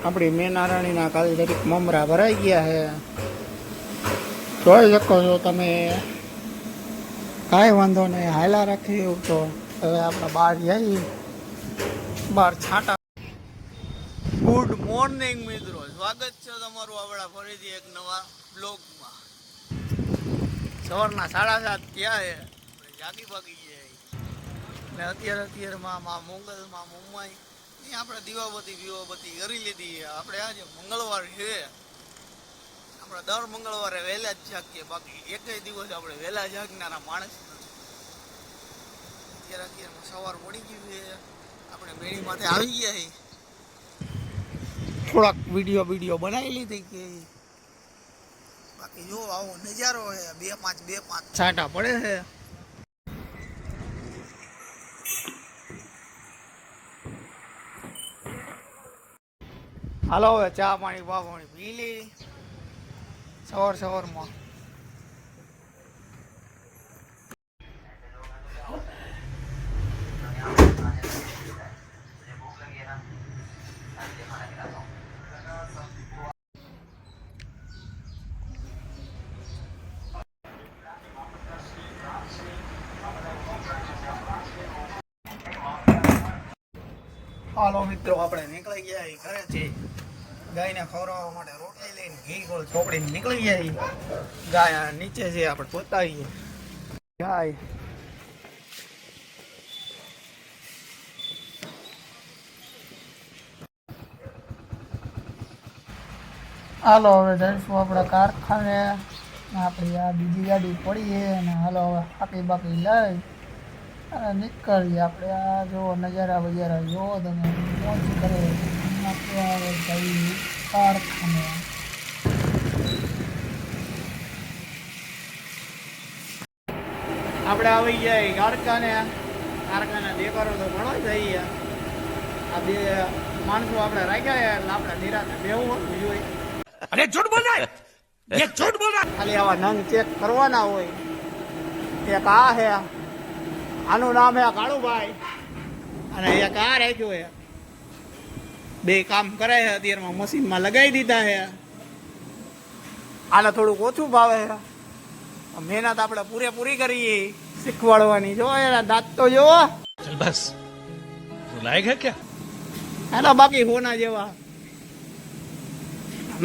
આપણી મેનારાણીના કાલ જરીક મમરા ભરાઈ ગયા છે, જોઈ શકો છો તમે. કાંઈ વાંધો નહીં, હાલા રાખી એવું તો હવે આપણે બહાર જઈએ, બહાર છાંટા. ગુડ મોર્નિંગ મિત્રો, સ્વાગત છે તમારું આપણા ફરીથી એક નવા બ્લોગમાં. સવારના 7:30 થયા છે, જાગી ભાગી ગયા અને અત્યારમાં મોંગલમાં મુંબઈ આપણે દીવાબત્તી કરી લીધી. આપણે આજે મંગળવાર છે, આપણે દર મંગળવારે વહેલા જ જાગીએ, બાકી એકેય દિવસ આપણે વહેલા જાગનારા માણસ નથી. અત્યારમાં સવાર પડી ગયું છે, આપણે મેળી માથે આવી ગયા છીએ. થોડાક વિડીયો બનાવી લીધી કે બાકી જો આવો નજારો છે, 2-5 છાંટા પડે છે. હાલો હવે ચા પાણી પી લી સવારમાં. હાલો મિત્રો, આપણે નીકળી ગયા ઘરેથી. ગાયને ખવડાવવા માટે રોટલી લઈને ઘી ગોળ ચોપડીને નીકળી ગયા. ગાય નીચે છે, આપણે પોતાવીએ ગાય. હાલો હવે જઈશું આપણે કારખાને. આપણી આ બીજી ગાડી પડીએ અને હાલો હવે બાકી લઈ અને નીકળીએ આપણે. આ જો નજારા વજારા જોવો તમે, મોજ કરે. કારખાને આપણે આવી જાય કારખાને દેખાડો તો ઘણો જઈએ. આ બે માણસો આપણે રાખ્યા એટલે આપણે નિરાતે બેવું જોઈએ. અરે झूठ बोल रहा है, ये झूठ बोल रहा है. ખાલી આવા નંગ ચેક કરવાના હોય. એક આ હે, આનું નામ હે કાળુભાઈ, અને એક આ રાખ્યો હે. બે કામ કરે છે, અત્યારમાં મશીનમાં લગાવી દીધા છે. આને થોડુંક ઓછું ભાવે છે, મહેનત આપણે પૂરેપૂરી કરીએ શીખવાડવાની. જો એના દાંત તો જોવો, चल बस रुलाएगा क्या. એના બાકી હોના જેવા.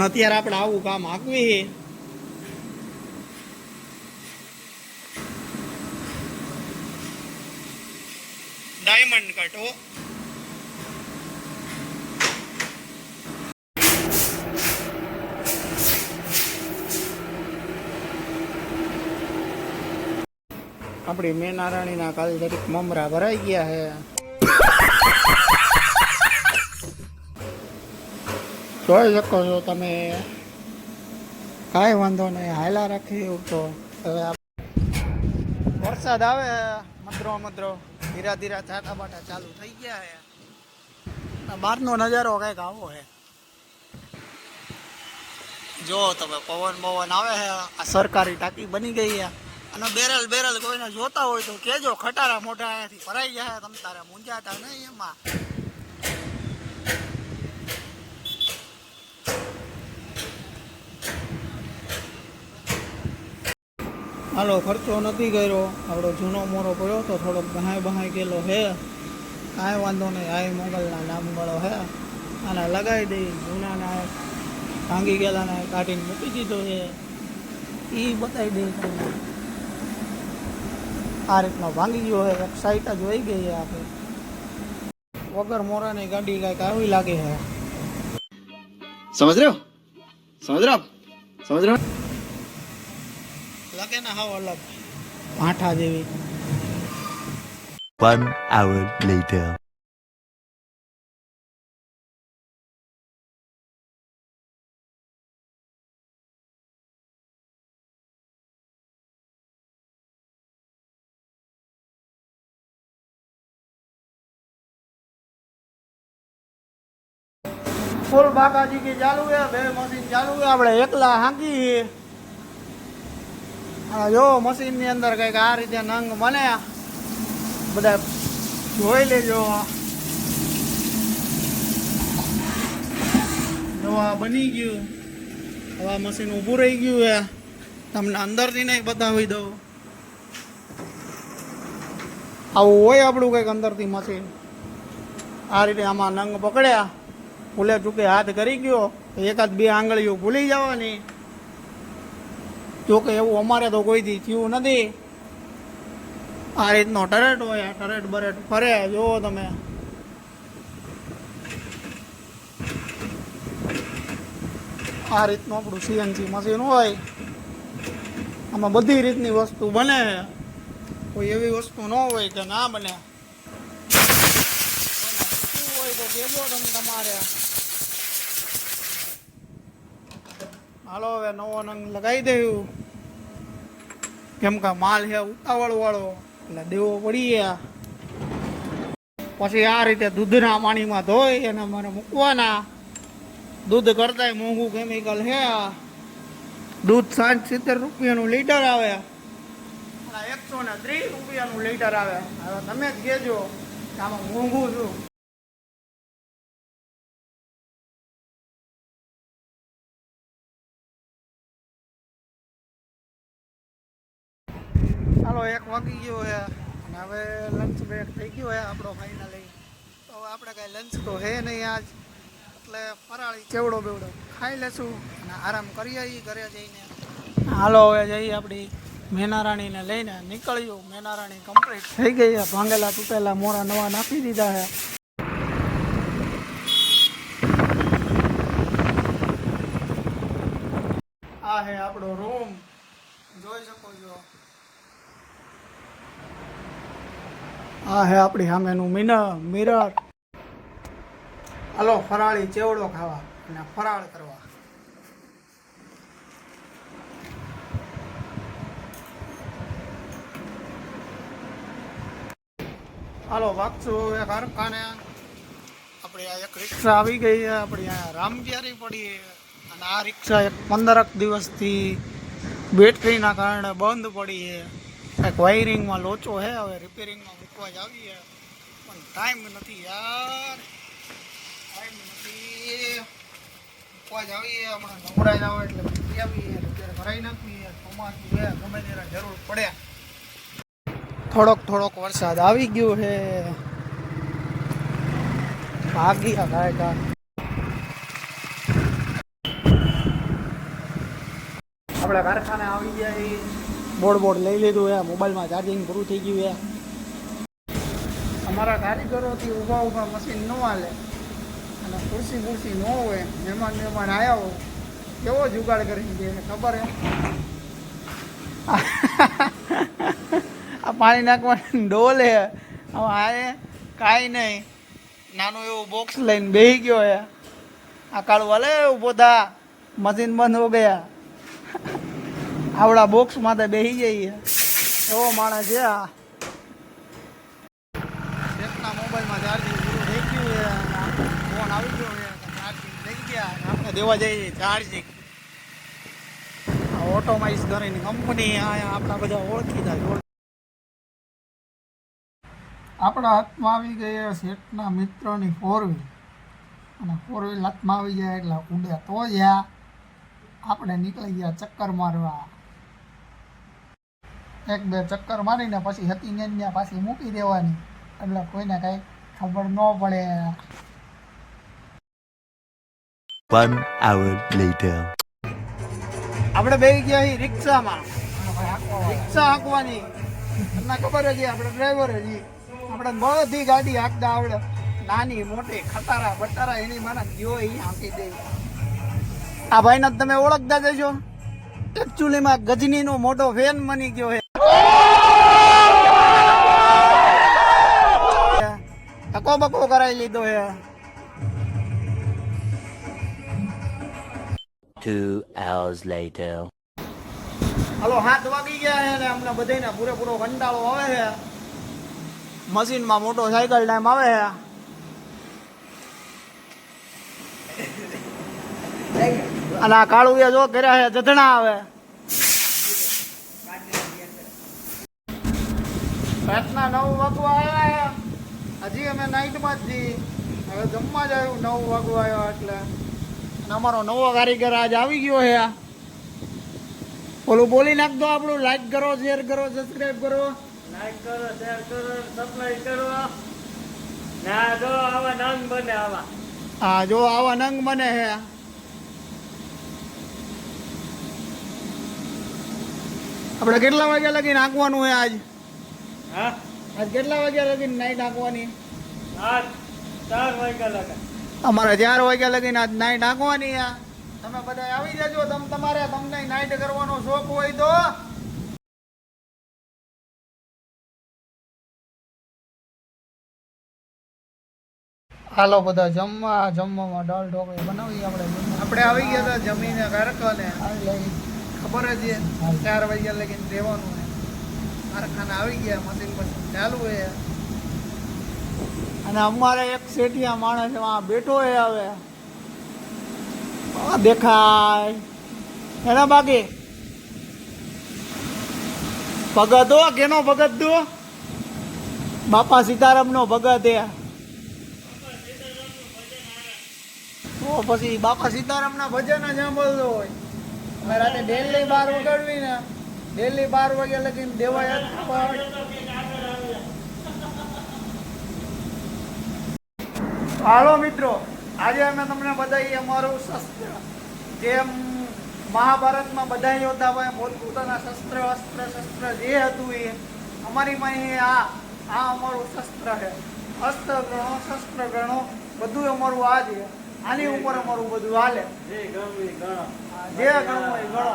અત્યારે આપણે આવું કામ આકવી. ડાયમંડ કટો આપણી મેનારાણીના કાલ જરીક મમરા ભરાઈ ગયા છે, જોઈ શકો છો તમે. કાંઈ વાંધો નહીં, હાલા રાખી એવું તો હવે. વરસાદ આવે મધરો ધીરા છાંટા બાટા ચાલુ થઈ ગયા છે. બહારનો નજારો કંઈક આવો છે, જો તમે. પવન આવે છે. આ સરકારી ટાંકી બની ગઈ છે, અને બેરલ કોઈને જોતા હોય તો કેજો. ખટારા મોટા અહીંયાથી ભરાઈ ગયા, તમે તારે મૂંઝાતા નહીં એમાં. હાલો, ખર્ચો નથી કર્યો, આપણો જૂનો મોરો પડ્યો તો થોડોક બહાય ગયેલો હે. કાંઈ વાંધો નહીં, આ મોગલના નામ વાળો હે. આને લગાવી દઈ. જૂનાના ભાંગી ગયેલાને કાઢીને મૂકી દીધો છે, એ બતાવી દઈ તમને. આ રીતનો ભાંગી ગયો છે, એક સાઈડ જ વહી ગઈ છે. આપણે વગર મોરાની ગાડી કાંઈક આવી લાગે છે. समझ रहे हो લાગે ને હાવ અલગ ભાંઠા જેવી. 1 hour later. ફૂલ બાકાજી की ચાલુ है, 2 મશીન ચાલુ है. આપણે એકલા હાંકી. જો મશીન ની અંદર કઈક આ રીતે નંગ બને, બધા જોઈ લેજો. આ બની ગયું. હવે આ મશીન ઊભું રહી ગયું છે. તમને અંદરથી નહીં બતાવી દઉં. આવું હોય આપણું કંઈક અંદરથી મશીન. આ રીતે આમાં નંગ પકડ્યા, ભૂલે ચૂકે હાથ કરી ગયો તો એકાદ બે આંગળીઓ ભૂલી જવાની. જોકે એવું અમારે તો કોઈથી થયું નથી. આ રીતનો ટરેટ હોય, ટરેટ બરેટ ફરે. જુઓ તમે, આ રીતનું આપણું સીએનસી મશીન હોય. આમાં બધી રીતની વસ્તુ બને. કોઈ એવી વસ્તુ ન હોય કે ના બને. શું હોય તો કહેજો તમે તમારે. હાલો હવે નવો નંગ લગાવી દેવું, કેમ કે માલ છે ઉતાવળ વાળો એટલે દેવો પડીએ. પછી આ રીતે દૂધના પાણીમાં ધોઈ અને મને મૂકવાના. દૂધ કરતાંય મોંઘું કેમિકલ છે. દૂધ 60-70 રૂપિયાનું લીટર આવે, 130 રૂપિયાનું લીટર આવે. હવે તમે જ કહેજો કે આમાં મોંઘું છું. ચાલો 1 વાગી ગયો છે અને હવે લંચ બ્રેક થઈ ગયો છે આપણો ફાઇનલી. તો આપણે કાંઈ લંચ તો હે નહીં આજ, એટલે ફરાળી ચેવડો બેવડો ખાઈ લેશું અને આરામ કરીએ ઘરે જઈને. હાલો હવે જઈએ આપણી મેનારાણીને લઈને નીકળ્યું. મેનારાણી કમ્પ્લીટ થઈ ગઈ છે. ભાંગેલા તૂટેલા મોરા નવા નાખી દીધા છે. આ હે આપણો રૂમ, જોઈ શકો છો. આ હે આપણી સામેનું મિરર. હાલો ફરાળી ચેવડો ખાવા અને ફરાળ કરવા. હાલો વાગશું હવે કારખાને. આપણે આ એક રિક્ષા આવી ગઈ છે. આપણી અહીંયા રામપ્યારી પડી. અને આ રિક્ષા 15 દિવસથી બેટરીના કારણે બંધ પડી છે. એક વાયરિંગમાં લોચો છે. હવે રિપેરિંગમાં મૂકવા જ આવીએ, પણ ટાઈમ નથી યાર. ટાઈમ નથી. મૂકવા જ આવીએ હમણાં નવરાઈ આવે એટલે મૂકી આવીએ, રિપેર કરાવી નાખીએ. ચોમાસું છે, ગમે ત્યારે જરૂર પડે. થોડોક વરસાદ આવી ગયો છે. ભાગી ગાયકા. આપણે કારખાને આવી ગયા. બોર્ડ લઈ લીધું છે. મોબાઈલમાં ચાર્જિંગ પૂરું થઈ ગયું છે. અમારા કારીગરોથી ઊભા મશીન ન હાલે અને ખુરશી ન હોય. મહેમાન આવ્યા હોય કેવો જુગાડ કરી દે ખબર હે. આ પાણી નાખવાની ડોલ હે. હવે આ કાંઈ નહીં, નાનું એવું બોક્સ લઈને બેસી ગયો હે. આ કાળું હાલે ઊભો થા, મશીન બંધ હો ગયા. આવડા બોક્સમાં તો બેસી જઈએ. એવો માણસ છે આ. એકના મોબાઈલમાં ચાર્જિંગ પૂરું થઈ ગયું છે. ફોન આવી ગયો છે, ચાર્જિંગ થઈ ગયા. આપણે દેવા જઈએ ચાર્જિંગ. ઓટોમાઇઝ કરીને કંપની આપણા બધા ઓળખી જાય. આપણા હાથમાં આવી ગઈ શેઠના મિત્રની 4 વ્હીલ. અને 4 વ્હીલ હાથમાં આવી જાય એટલે ઉડે તો જ્યાં આપણે નીકળી ગયા ચક્કર મારવા. 1-2 ચક્કર મારીને પછી હતી ને પાછી મૂકી દેવાની, એટલે કોઈને કાંઈ ખબર ન પડે. 1 hour later. આપણે બેસી ગયા છીએ રિક્ષામાં. રિક્ષા હાંકવાની તમને ખબર જ છે, આપણે ડ્રાઈવર જ. આપણે બધી ગાડી હાંકતા આવડે, નાની મોટી ખટારા બટારા એની મને ગયો એ હાંકી દે. આ ભાઈને તમે ઓળખતા જશો. એકચ્યુઅલીમાં ગજનીનો મોટો ફેન બની ગયો છે. ટકો બકો કરાવી લીધો છે. 2 hours later. હાલો 7 વાગી ગયા છે ને અમને બધાને પૂરેપૂરો કંટાળો આવે છે. મશીનમાં મોટો સાયકલ ટાઈમ આવે છે. અને આ કાળું જો કર્યા છે જધણા આવે. રાતના 9 વાગવા આવ્યા. હજી અમે નાઇટમાં જ છીએ. હવે જમવા જ આવ્યું 9 વાગવા આવ્યા એટલે અને અમારો નવો કારીગર આજ આવી ગયો છે. ઓલું બોલી નાખતો આપણું, લાઈક કરો, શેર કરો, સબસ્ક્રાઇબ કરો. લાઈક કરો, શેર કરો, સબસ્ક્રાઇબ કરો. ના જો આવા નંગ બને આવા. હા જો આવા નંગ બને છે. આપણે કેટલા વાગ્યા લગી નાખવાનું છે આજ? હા આજ કેટલા વાગ્યા લગી નાઈટ નાખવાની? 4 વાગ્યા લગા. અમારે 4 વાગ્યા લગીને આજ નાઈટ નાખવાની છે. તમે બધા આવી જજો. તમને નાઈટ કરવાનો શોખ હોય તો. હાલો બધા જમવામાં દાળ ઢોકળી બનાવી. આપણે આવી ગયા હતા જમીને કારખાને. ખબર જ છે 4 વાગ્યા લગીને રહેવાનું છે. કારખાને આવી ગયા, મશીન પછી ચાલુ છે. અને અમારે એક શેઠિયા માણસ એમાં બેઠો છે. હવે દેખાય એના બાકી ભગત દો. કેનો ભગત દો? બાપા સીતારામ નો ભગત એ. તો પછી બાપા સીતારામ ના ભજન જ સાંભળતો હોય. અમે રાતે ડેલી 12 વગાડવી ને, ડેલી 12 વાગ્યા લગીને દેવાય. હાલો મિત્રો, આજે અમે તમને બધાએ અમારું શસ્ત્ર, જેમ મહાભારતમાં બધા યોદ્ધા ભાઈ પોતપોતાના શસ્ત્ર જે હતું એ અમારી પાસે આ અમારું શસ્ત્ર છે. અસ્ત્ર ગણો, શસ્ત્ર ગણો, બધું અમારું આ છે. આની ઉપર અમારું બધું હાલે. જે ગણવું એ ગણો. જે ગણવું એ ગણો.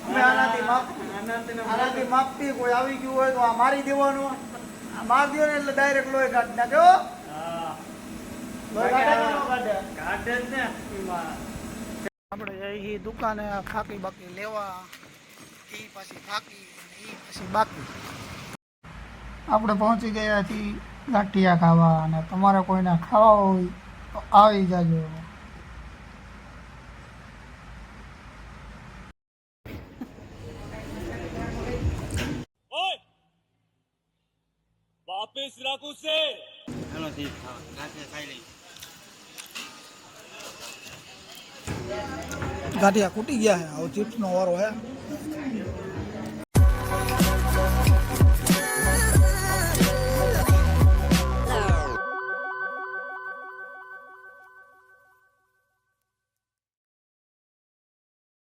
અમે આનાથી માપતી કોઈ આવી ગયું હોય તો આ મારી દેવાનું. આ માર દો ને એટલે ડાયરેક્ટ લોહી કાઢી નાખ્યો. હા લોહી કાઢે કે ન કાઢે? કાઢે જ ને. આપણે જઈએ દુકાને ફાકી બાકી લેવા. એ પછી ફાકી અને એ પછી બાકી. આપણે પહોંચી ગયા છીએ ગાંઠિયા ખાવા. અને તમારે કોઈને ખાવા હોય તો આવી જાજો. वापस राखू से ગાંઠિયા ખૂટી ગયા છે. હવે ચિપ્સનો વારો હે.